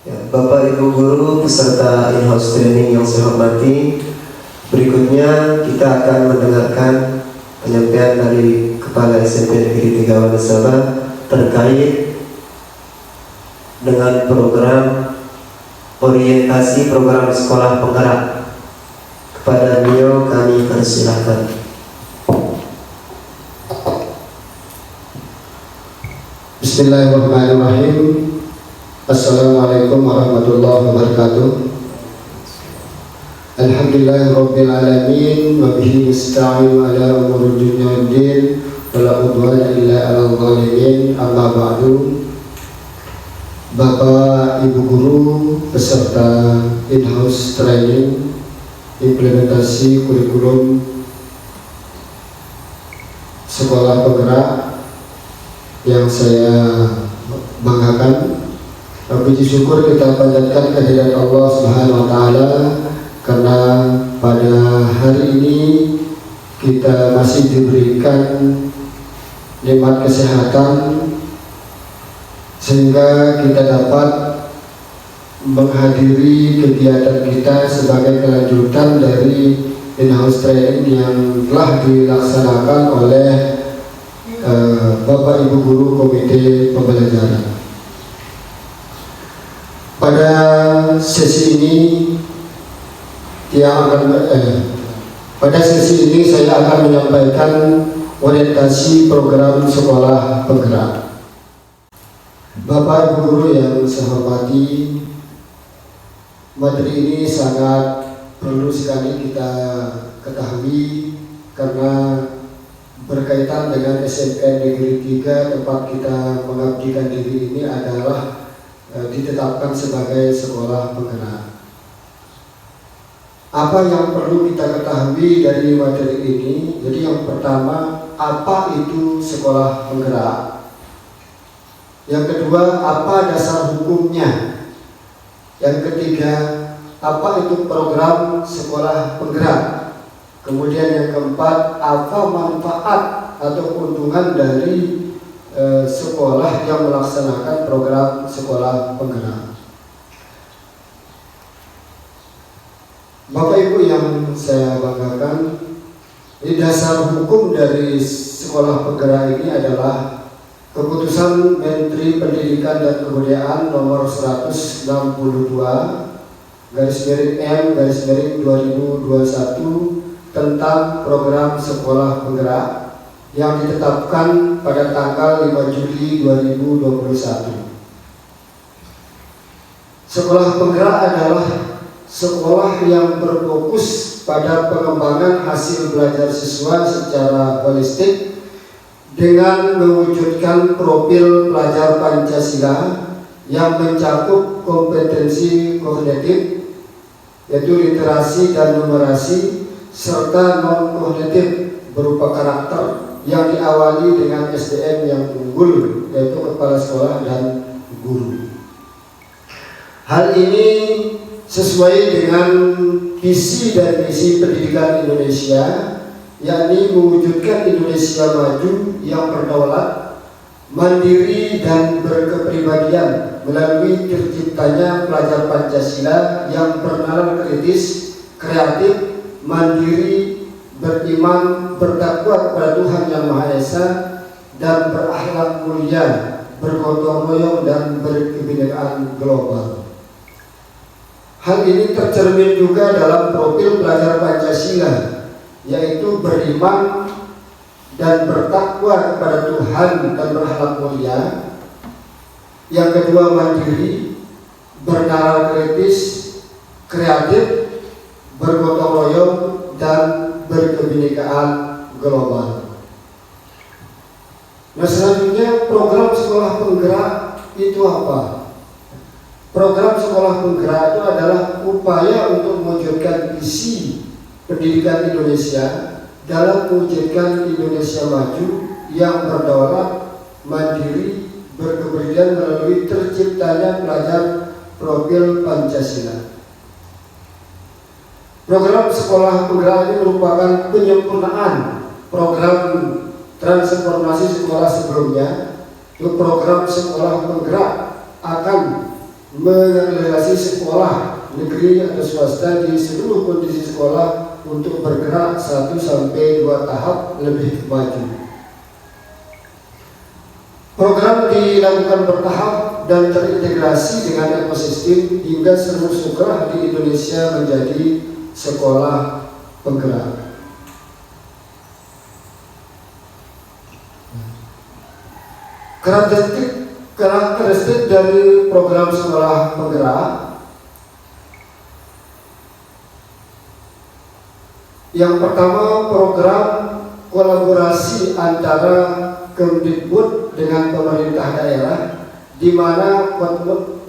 Ya, Bapak Ibu Guru peserta in-house training yang saya hormati, berikutnya kita akan mendengarkan penyampaian dari Kepala SMP Negeri 3 Wonosobo terkait dengan program orientasi program sekolah penggerak. Kepada beliau kami persilahkan. Bismillahirrahmanirrahim. Assalamualaikum warahmatullahi wabarakatuh. Alhamdulillahirabbil alamin wa bihi nasta'in ala umuri dunya wad din wa la udwana illa 'alal zalimin. Amma ba'du. Bapak Ibu guru peserta in-house training implementasi kurikulum sekolah penggerak yang saya banggakan, puji syukur kita panjatkan kehadirat Allah Subhanahu wa Ta'ala karena pada hari ini kita masih diberikan nikmat kesehatan sehingga kita dapat menghadiri kegiatan kita sebagai kelanjutan dari in-house training yang telah dilaksanakan oleh Bapak Ibu Guru Komite Pembelajaran. Pada sesi ini saya akan menyampaikan orientasi program sekolah penggerak. Bapak Ibu Guru yang saya hormati, materi ini sangat perlu sekali kita ketahui karena berkaitan dengan SMP Negeri 3 tempat kita mengabdikan diri ini adalah ditetapkan sebagai sekolah penggerak. Apa yang perlu kita ketahui dari materi ini? Jadi yang pertama, apa itu sekolah penggerak? Yang kedua, apa dasar hukumnya? Yang ketiga, apa itu program sekolah penggerak? Kemudian yang keempat, apa manfaat atau keuntungan dari sekolah yang melaksanakan program sekolah penggerak? Bapak Ibu yang saya banggakan, di dasar hukum dari sekolah penggerak ini adalah Keputusan Menteri Pendidikan dan Kebudayaan nomor 162 /M/2021 tentang program sekolah penggerak yang ditetapkan pada tanggal 5 Juli 2021. Sekolah penggerak adalah sekolah yang berfokus pada pengembangan hasil belajar siswa secara holistik dengan mewujudkan profil pelajar Pancasila yang mencakup kompetensi kognitif yaitu literasi dan numerasi serta non-kognitif berupa karakter yang diawali dengan SDM yang unggul yaitu kepala sekolah dan guru. Hal ini sesuai dengan visi dan misi pendidikan Indonesia, yakni mewujudkan Indonesia maju yang berdaulat, mandiri dan berkepribadian melalui terciptanya pelajar Pancasila yang bernalar kritis, kreatif, mandiri, beriman, bertakwa kepada Tuhan Yang Maha Esa, dan berakhlak mulia, bergotong royong dan berkebinekaan global. Hal ini tercermin juga dalam profil pelajar Pancasila, yaitu beriman dan bertakwa kepada Tuhan dan berakhlak mulia. Yang kedua, mandiri, bernalar kritis, kreatif, bergotong royong dan berkebinekaan global. Nah, selanjutnya program sekolah penggerak itu apa? Program sekolah penggerak itu adalah upaya untuk mewujudkan visi pendidikan Indonesia dalam mewujudkan Indonesia maju yang berdaulat, mandiri, berkepribadian melalui terciptanya pelajar profil Pancasila. Program sekolah penggerak ini merupakan penyempurnaan program transformasi sekolah sebelumnya. Program sekolah penggerak akan merealisasi sekolah negeri atau swasta di seluruh kondisi sekolah untuk bergerak 1 sampai 2 tahap lebih maju. Program dilakukan bertahap dan terintegrasi dengan ekosistem hingga seluruh sekolah di Indonesia menjadi sekolah penggerak. Karakteristik dari program sekolah penggerak yang pertama, program kolaborasi antara Kemdikbud dengan pemerintah daerah, di mana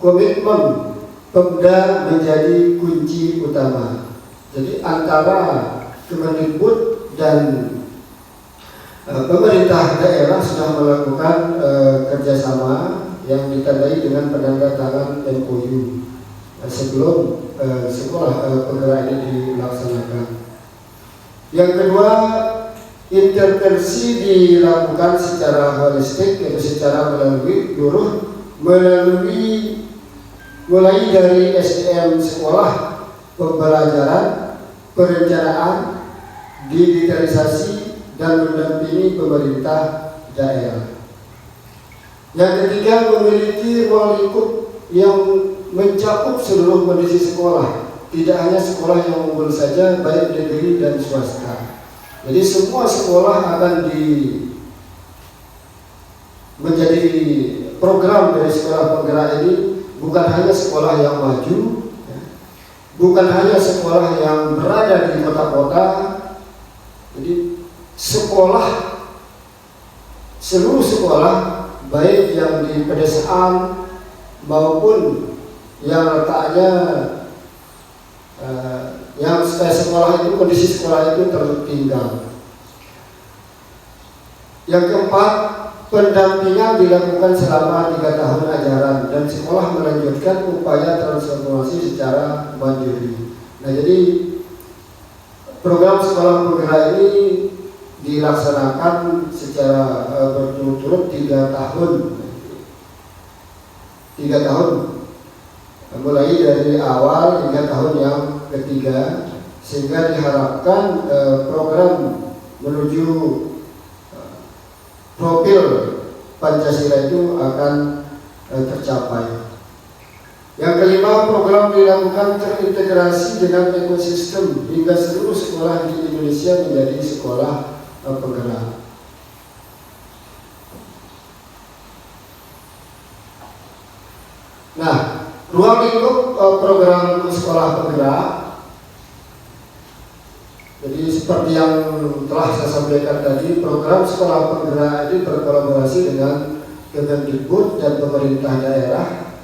komitmen Pemda menjadi kunci utama. Jadi antara Kemdikbud dan pemerintah daerah sudah melakukan kerjasama yang ditandai dengan penandatangan MOU sebelum sekolah penggerak ini dilaksanakan. Yang kedua, intervensi dilakukan secara holistik, yaitu secara melalui mulai dari SDM sekolah, pembelajaran, perencanaan, digitalisasi, dan mendampingi pemerintah daerah. Yang ketiga, memiliki ruang lingkup yang mencakup seluruh kondisi sekolah, tidak hanya sekolah yang unggul saja, baik negeri dan swasta. Jadi semua sekolah akan menjadi program dari sekolah penggerak ini, bukan hanya sekolah yang maju, bukan hanya sekolah yang berada di kota-kota. Jadi seluruh sekolah, baik yang di pedesaan maupun yang letaknya yang sekolah itu, kondisi sekolah itu tertinggal. Yang keempat, pendampingan dilakukan selama 3 tahun ajaran dan sekolah melanjutkan upaya transformasi secara mandiri. Nah, jadi program sekolah penggerak ini dilaksanakan secara berturut-turut 3 tahun. 3 tahun, mulai dari awal hingga tahun yang ketiga, sehingga diharapkan program menuju profil Pancasila itu akan tercapai. Yang kelima, program dilakukan terintegrasi dengan ekosistem hingga seluruh sekolah di Indonesia menjadi sekolah penggerak. Nah, ruang lingkup program sekolah penggerak, jadi seperti yang telah saya sampaikan tadi, program sekolah penggerak ini berkolaborasi dengan Kemdikbud dan pemerintah daerah,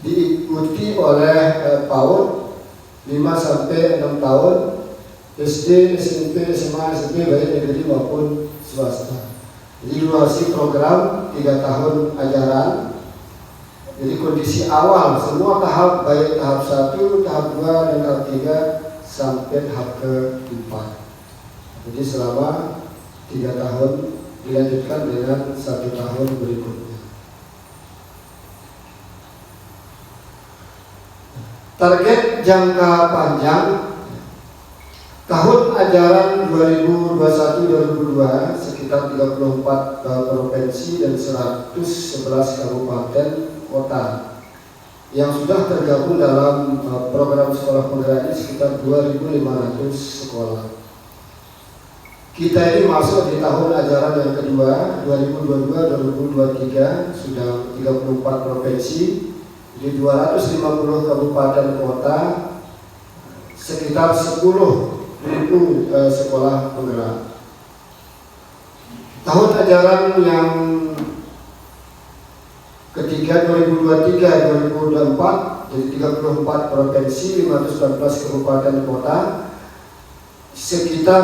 diikuti oleh PAUD 5 sampai 6 tahun, SD, SMP, SMA, SMP baik negeri maupun swasta. Jadi durasi program 3 tahun ajaran. Jadi kondisi awal semua tahap, baik tahap 1, tahap 2, dan tahap 3 sampai tahap ke-4. Jadi selama 3 tahun dilanjutkan dengan 1 tahun berikutnya. Target jangka panjang tahun ajaran 2021-2022 sekitar 34 provinsi dan 111 kabupaten kota yang sudah tergabung dalam program sekolah penggerak ini sekitar 2.500 sekolah. Kita ini masuk di tahun ajaran yang kedua 2022-2023, sudah 34 provinsi di 250 kabupaten kota, sekitar 10.000 sekolah penggerak. Tahun ajaran yang ketiga 2023-2024, jadi 34 provinsi, 514 kabupaten kota, sekitar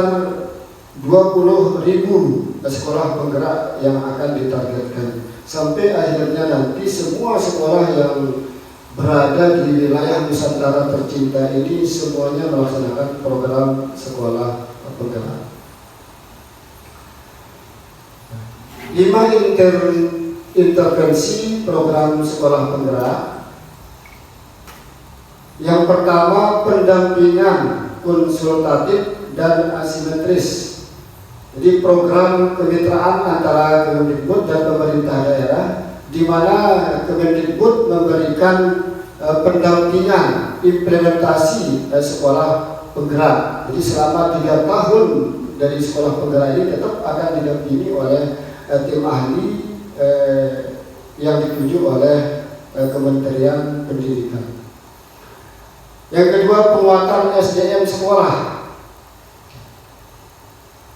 20.000 sekolah penggerak yang akan ditargetkan. Sampai akhirnya nanti semua sekolah yang berada di wilayah Nusantara tercinta ini semuanya melaksanakan program sekolah penggerak. 5 intervensi program sekolah penggerak. Yang pertama, pendampingan konsultatif dan asimetris. Jadi program kemitraan antara Kemendikbud dan pemerintah daerah, di mana Kemendikbud memberikan pendampingan implementasi sekolah penggerak. Jadi selama 3 tahun dari sekolah penggerak ini tetap akan didampingi oleh tim ahli yang ditunjuk oleh Kementerian Pendidikan. Yang kedua, penguatan SDM sekolah.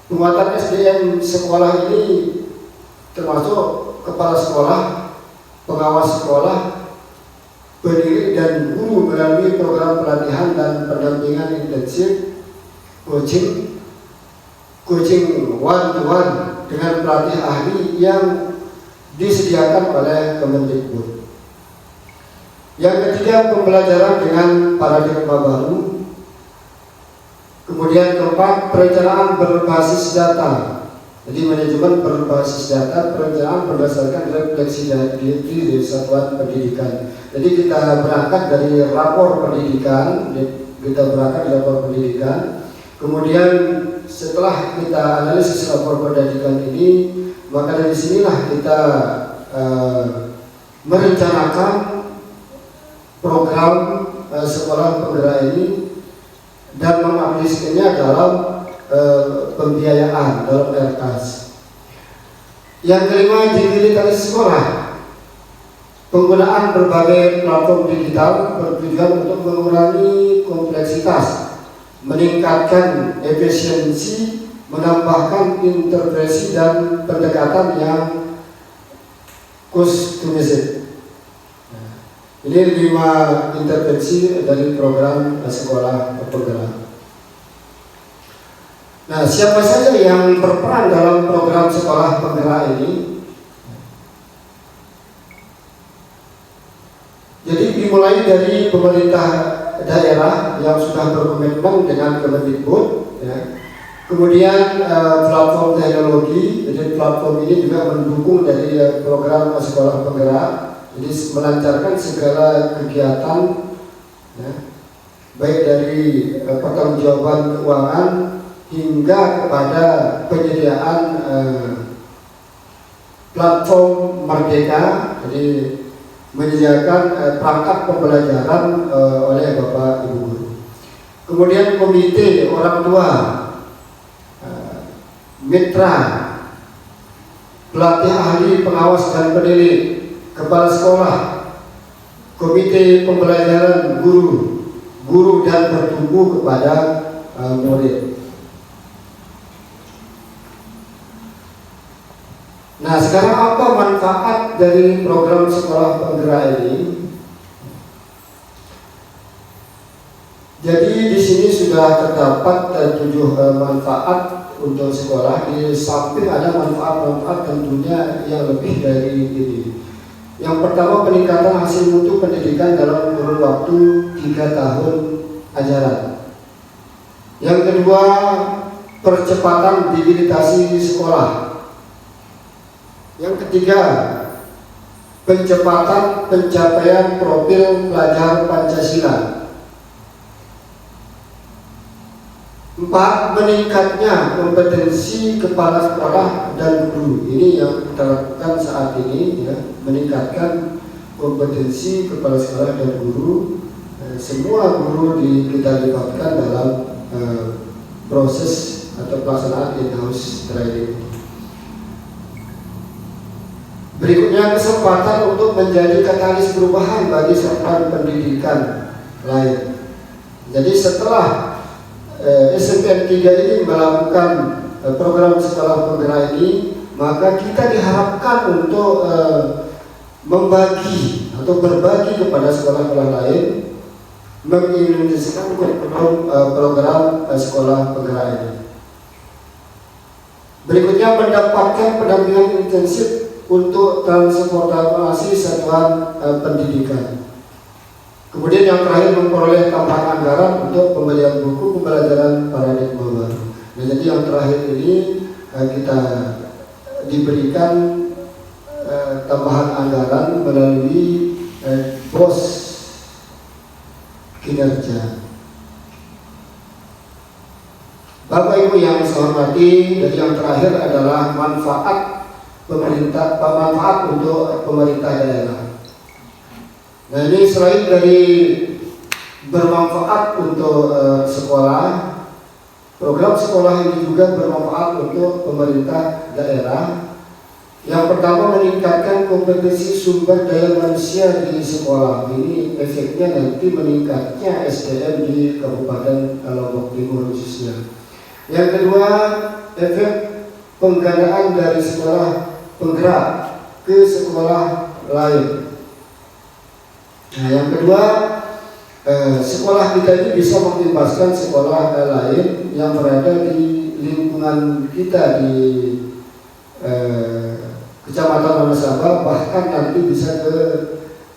Penguatan SDM sekolah ini termasuk kepala sekolah, pengawas sekolah, pendidik dan guru melalui program pelatihan dan pendampingan intensif, coaching one to one dengan pelatih ahli yang disediakan oleh Kemendikbud. Yang ketiga, pembelajaran dengan paradigma baru. Kemudian keempat, perencanaan berbasis data. Jadi manajemen berbasis data, perencanaan berdasarkan refleksi dari satuan pendidikan. Jadi kita berangkat dari rapor pendidikan, Kemudian setelah kita analisis rapor pendidikan ini, maka dari sinilah kita merencanakan program sekolah penggerak ini dan mengaplikasikannya dalam pembiayaan dalam RKAS. Yang kelima, digitalisasi sekolah. Penggunaan berbagai platform digital bertujuan untuk mengurangi kompleksitas, meningkatkan efisiensi, menambahkan intervensi dan pendekatan yang customized. Ini 5 intervensi dari program sekolah penggerak. Nah, siapa saja yang berperan dalam program sekolah penggerak ini? Jadi dimulai dari pemerintah daerah yang sudah berkomitmen dengan Kemendikbud, ya. Kemudian platform teknologi, jadi platform ini juga mendukung dari program sekolah penggerak. Jadi melancarkan segala kegiatan, ya, baik dari pertanggungjawaban keuangan hingga kepada penyediaan platform Merdeka, jadi menyediakan perangkat pembelajaran oleh Bapak Ibu Guru. Kemudian komite orang tua, mitra, pelatih ahli, pengawas dan pendidik, kepala sekolah, komite pembelajaran guru dan bertumbuh kepada murid. Nah, sekarang apa manfaat dari program sekolah penggerak ini? Jadi di sini sudah terdapat 7 manfaat untuk sekolah. Di samping ada manfaat-manfaat tentunya yang lebih dari ini. Yang pertama, peningkatan hasil mutu pendidikan dalam kurun waktu 3 tahun ajaran. Yang kedua, percepatan digitalisasi sekolah. Yang ketiga, percepatan pencapaian profil pelajar Pancasila. 4, meningkatnya kompetensi kepala sekolah dan guru. Ini yang kita lakukan saat ini, ya, meningkatkan kompetensi kepala sekolah dan guru. Semua guru kita libatkan dalam proses atau pelaksanaan in-house training. Berikutnya, kesempatan untuk menjadi katalis perubahan bagi satuan pendidikan lain. Jadi setelah SMPN 3 ini melakukan program sekolah penggerak ini, maka kita diharapkan untuk membagi atau berbagi kepada sekolah-sekolah lain, mengimplementasikan program sekolah penggerak ini. Berikutnya, mendapatkan pendampingan intensif untuk transportasi satuan pendidikan. Kemudian yang terakhir, memperoleh tambahan anggaran untuk pembelian buku pembelajaran paradigma baru. Nah, jadi yang terakhir ini kita diberikan tambahan anggaran melalui BOS kinerja. Bapak Ibu yang saya hormati, dari yang terakhir adalah manfaat untuk pemerintah daerah. Nah, ini selain dari bermanfaat untuk sekolah, program sekolah ini juga bermanfaat untuk pemerintah daerah. Yang pertama, meningkatkan kompetensi sumber daya manusia di sekolah. Ini efeknya nanti meningkatnya SDM di Kabupaten Lombok Timur khususnya. Yang kedua, efek penggandaan dari sekolah penggerak ke sekolah lain. Nah, yang kedua, sekolah kita ini bisa mengimbaskan sekolah lain yang berada di lingkungan kita di Kecamatan Wonosobo, bahkan nanti bisa ke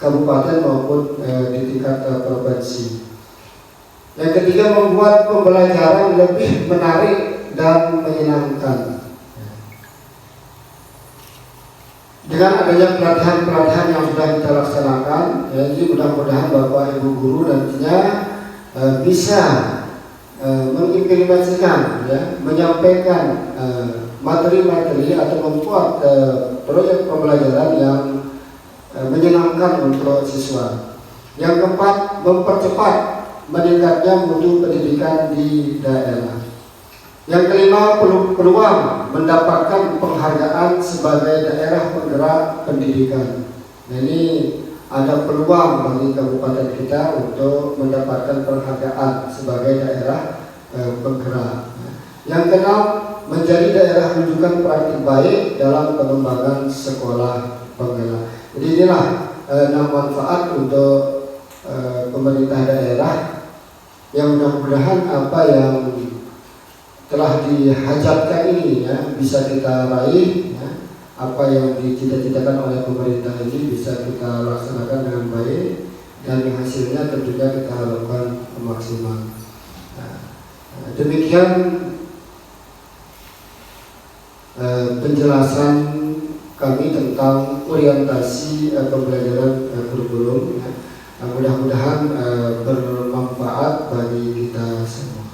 kabupaten maupun di tingkat provinsi. Yang ketiga, membuat pembelajaran lebih menarik dan menyenangkan. Dengan adanya pelatihan-pelatihan yang sudah kita laksanakan, jadi mudah-mudahan Bapak Ibu guru nantinya bisa mengimplementasikan, menyampaikan materi-materi atau membuat proyek pembelajaran yang menyenangkan untuk siswa. Yang keempat, mempercepat meningkatnya mutu pendidikan di daerah. Yang kelima, peluang mendapatkan penghargaan sebagai daerah penggerak pendidikan. Nah, ini ada peluang bagi kabupaten kita untuk mendapatkan penghargaan sebagai daerah penggerak. Yang keenam, menjadi daerah rujukan praktik baik dalam pengembangan sekolah penggerak. Jadi inilah 6 manfaat untuk pemerintah daerah, yang mudah-mudahan apa yang telah dihajatkan ini bisa kita raih, apa yang dicita-citakan oleh pemerintah ini bisa kita laksanakan dengan baik, dan hasilnya tentunya kita harapkan maksimal. Demikian penjelasan kami tentang orientasi pembelajaran kurikulum. Mudah-mudahan bermanfaat bagi kita semua.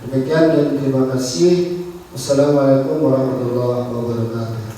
Demikian dan terima kasih. Wassalamualaikum warahmatullahi wabarakatuh.